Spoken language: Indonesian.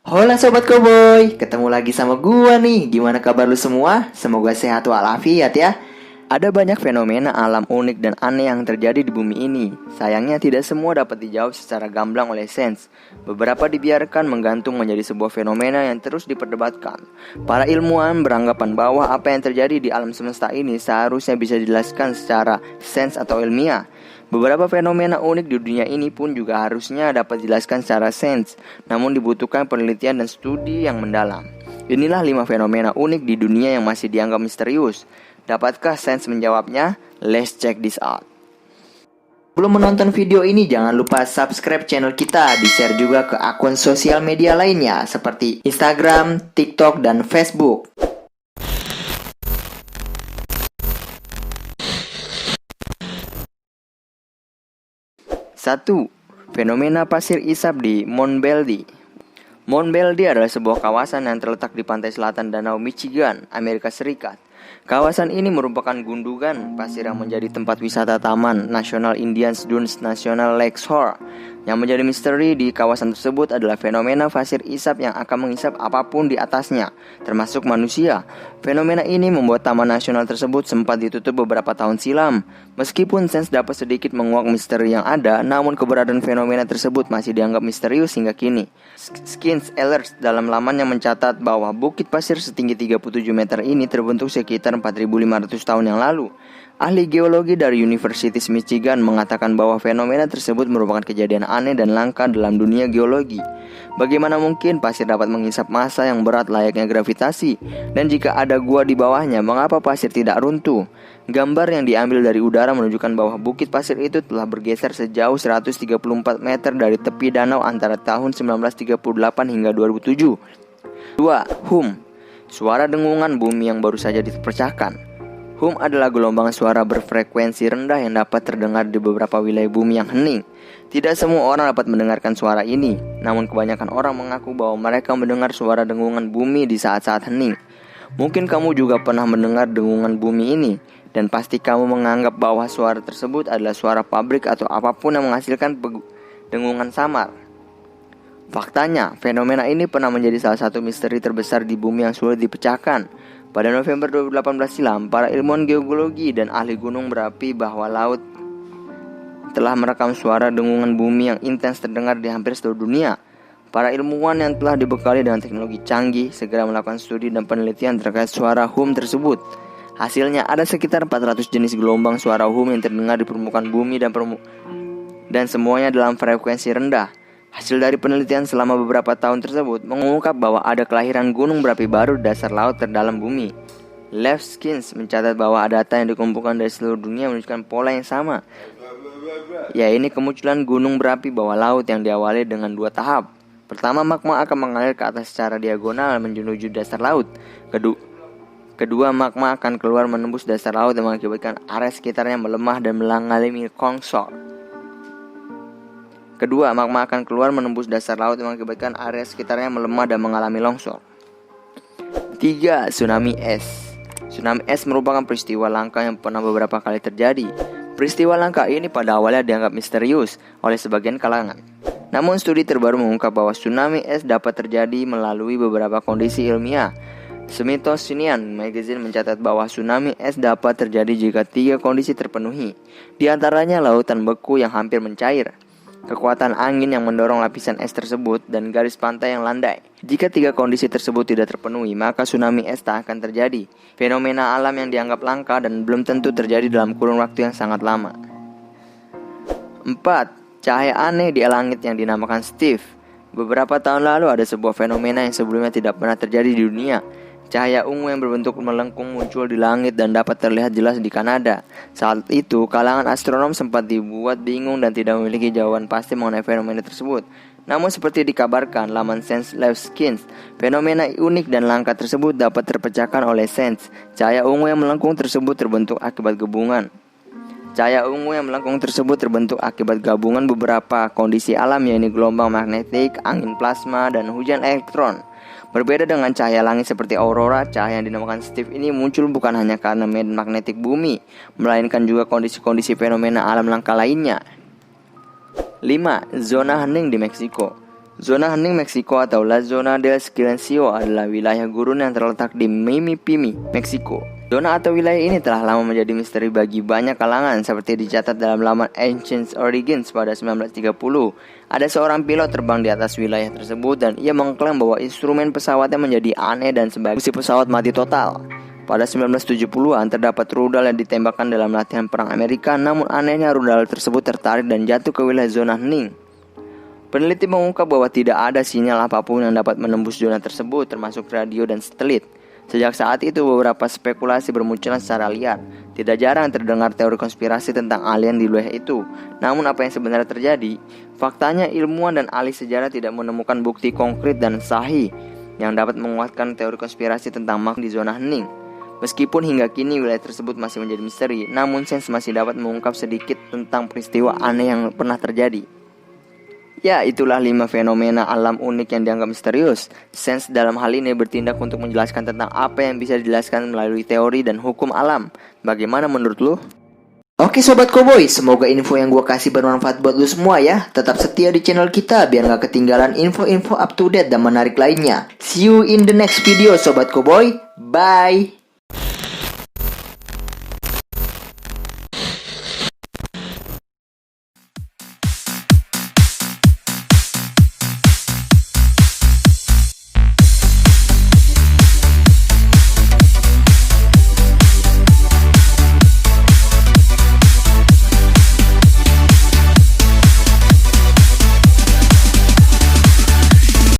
Hola Sobat Koboi, ketemu lagi sama gua nih. Gimana kabar lu semua? Semoga sehat walafiat ya. Ada banyak fenomena alam unik dan aneh yang terjadi di bumi ini. Sayangnya tidak semua dapat dijawab secara gamblang oleh sains. Beberapa dibiarkan menggantung menjadi sebuah fenomena yang terus diperdebatkan. Para ilmuwan beranggapan bahwa apa yang terjadi di alam semesta ini seharusnya bisa dijelaskan secara sains atau ilmiah. Beberapa fenomena unik di dunia ini pun juga harusnya dapat dijelaskan secara sains, namun dibutuhkan penelitian dan studi yang mendalam. Inilah 5 fenomena unik di dunia yang masih dianggap misterius. Dapatkah sains menjawabnya? Let's check this out. Sebelum menonton video ini, jangan lupa subscribe channel kita, di-share juga ke akun sosial media lainnya seperti Instagram, TikTok, dan Facebook. 1. Fenomena pasir isap di Mount Baldy. Mount Baldy adalah sebuah kawasan yang terletak di pantai selatan Danau Michigan, Amerika Serikat. Kawasan ini merupakan gundukan pasir yang menjadi tempat wisata Taman Nasional Indians Dunes National Lakeshore. Yang menjadi misteri di kawasan tersebut adalah fenomena pasir isap yang akan mengisap apapun di atasnya, termasuk manusia. Fenomena ini membuat Taman Nasional tersebut sempat ditutup beberapa tahun silam. Meskipun sains dapat sedikit menguak misteri yang ada, namun keberadaan fenomena tersebut masih dianggap misterius hingga kini. Science Alert dalam lamannya mencatat bahwa bukit pasir setinggi 37 meter ini terbentuk sekitar 4.500 tahun yang lalu. Ahli geologi dari University Michigan mengatakan bahwa fenomena tersebut merupakan kejadian aneh dan langka dalam dunia geologi. Bagaimana mungkin pasir dapat mengisap massa yang berat layaknya gravitasi? Dan jika ada gua di bawahnya, mengapa pasir tidak runtuh? Gambar yang diambil dari udara menunjukkan bahwa bukit pasir itu telah bergeser sejauh 134 meter dari tepi danau antara tahun 1938 hingga 2007. 2. Hum. Suara dengungan bumi yang baru saja dipecahkan. Hum adalah gelombang suara berfrekuensi rendah yang dapat terdengar di beberapa wilayah bumi yang hening. Tidak semua orang dapat mendengarkan suara ini, namun kebanyakan orang mengaku bahwa mereka mendengar suara dengungan bumi di saat-saat hening. Mungkin kamu juga pernah mendengar dengungan bumi ini, dan pasti kamu menganggap bahwa suara tersebut adalah suara pabrik atau apapun yang menghasilkan dengungan samar. Faktanya, fenomena ini pernah menjadi salah satu misteri terbesar di bumi yang sulit dipecahkan. Pada November 2018 silam, para ilmuwan geologi dan ahli gunung berapi bahwa laut telah merekam suara dengungan bumi yang intens terdengar di hampir seluruh dunia. Para ilmuwan yang telah dibekali dengan teknologi canggih segera melakukan studi dan penelitian terkait suara hum tersebut. Hasilnya ada sekitar 400 jenis gelombang suara hum yang terdengar di permukaan bumi dan semuanya dalam frekuensi rendah. Hasil dari penelitian selama beberapa tahun tersebut mengungkap bahwa ada kelahiran gunung berapi baru di dasar laut terdalam bumi. Levskins mencatat bahwa data yang dikumpulkan dari seluruh dunia menunjukkan pola yang sama, yaitu kemunculan gunung berapi bawah laut yang diawali dengan 2 tahap. Pertama, magma akan mengalir ke atas secara diagonal menuju dasar laut. Kedua, magma akan keluar menembus dasar laut dan mengakibatkan area sekitarnya melemah dan mengalami longsor. Kedua, magma akan keluar menembus dasar laut yang mengakibatkan area sekitarnya melemah dan mengalami longsor. 3. Tsunami es. Tsunami es merupakan peristiwa langka yang pernah beberapa kali terjadi. Peristiwa langka ini pada awalnya dianggap misterius oleh sebagian kalangan. Namun studi terbaru mengungkap bahwa tsunami es dapat terjadi melalui beberapa kondisi ilmiah. Smithsonian Magazine mencatat bahwa tsunami es dapat terjadi jika 3 kondisi terpenuhi. Di antaranya lautan beku yang hampir mencair, kekuatan angin yang mendorong lapisan es tersebut, dan garis pantai yang landai. Jika 3 kondisi tersebut tidak terpenuhi, maka tsunami es tak akan terjadi. Fenomena alam yang dianggap langka dan belum tentu terjadi dalam kurun waktu yang sangat lama. 4. Cahaya aneh di langit yang dinamakan Steve. Beberapa tahun lalu ada sebuah fenomena yang sebelumnya tidak pernah terjadi di dunia. Cahaya ungu yang berbentuk melengkung muncul di langit dan dapat terlihat jelas di Kanada. Saat itu, kalangan astronom sempat dibuat bingung dan tidak memiliki jawaban pasti mengenai fenomena tersebut. Namun seperti dikabarkan laman Science Levskins, fenomena unik dan langka tersebut dapat terpecahkan oleh sains. Cahaya ungu yang melengkung tersebut terbentuk akibat gabungan beberapa kondisi alam, yaitu gelombang magnetik, angin plasma, dan hujan elektron. Berbeda dengan cahaya langit seperti aurora, cahaya yang dinamakan Steve ini muncul bukan hanya karena medan magnetik bumi, melainkan juga kondisi-kondisi fenomena alam langka lainnya. 5. Zona hening di Meksiko. Zona hening Meksiko atau La Zona del Silencio adalah wilayah gurun yang terletak di Mimipimi, Meksiko. Zona atau wilayah ini telah lama menjadi misteri bagi banyak kalangan, seperti dicatat dalam laman Ancient Origins pada 1930. Ada seorang pilot terbang di atas wilayah tersebut dan ia mengklaim bahwa instrumen pesawatnya menjadi aneh dan sebagian pesawat mati total. Pada 1970-an terdapat rudal yang ditembakkan dalam latihan perang Amerika, namun anehnya rudal tersebut tertarik dan jatuh ke wilayah zona hening. Peneliti mengungkap bahwa tidak ada sinyal apapun yang dapat menembus zona tersebut, termasuk radio dan satelit. Sejak saat itu, beberapa spekulasi bermunculan secara liar. Tidak jarang terdengar teori konspirasi tentang alien di wilayah itu. Namun apa yang sebenarnya terjadi? Faktanya, ilmuwan dan ahli sejarah tidak menemukan bukti konkret dan sahih yang dapat menguatkan teori konspirasi tentang makhluk di zona hening. Meskipun hingga kini wilayah tersebut masih menjadi misteri, namun sains masih dapat mengungkap sedikit tentang peristiwa aneh yang pernah terjadi. Ya, itulah 5 fenomena alam unik yang dianggap misterius. Sains dalam hal ini bertindak untuk menjelaskan tentang apa yang bisa dijelaskan melalui teori dan hukum alam. Bagaimana menurut lu? Oke Sobat Koboi, semoga info yang gue kasih bermanfaat buat lu semua ya. Tetap setia di channel kita biar gak ketinggalan info-info up to date dan menarik lainnya. See you in the next video Sobat Koboi, bye.